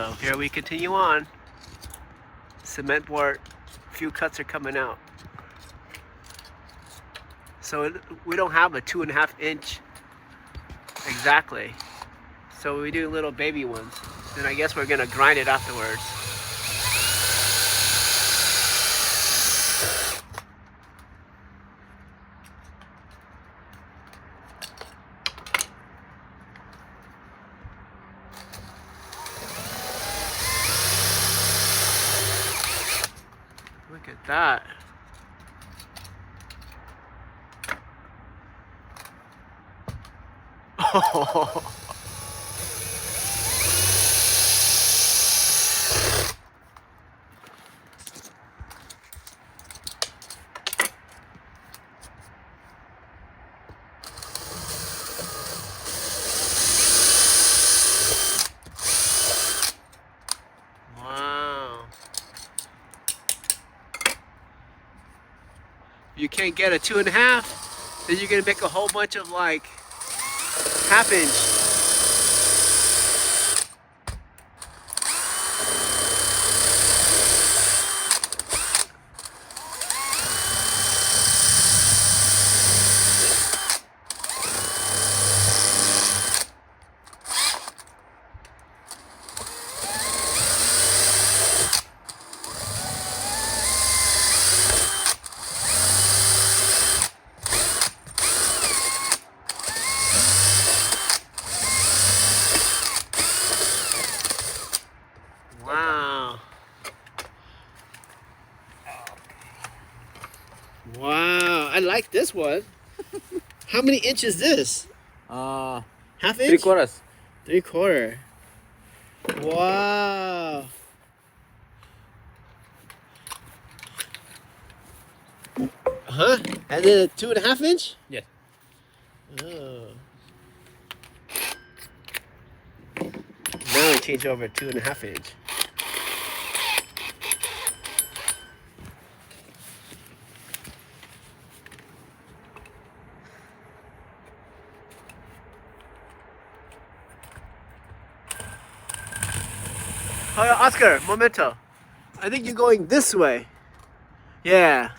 So here we continue on. Cement board, a few cuts are coming out. So we don't have a 2.5 inch exactly. So we do little baby ones. And I guess we're gonna grind it afterwards. Look at that. Oh. Wow. You can't get a 2.5, then you're gonna make a whole bunch of like 1/2 inch. Wow. Wow, I like this one. How many inches is this? 1/2 inch? 3/4. 3/4. Wow. Huh? And then a 2.5 inch? Yeah. Oh. Now we change over 2.5 inch. Oh, Oscar, momento. I think you're going this way. Yeah.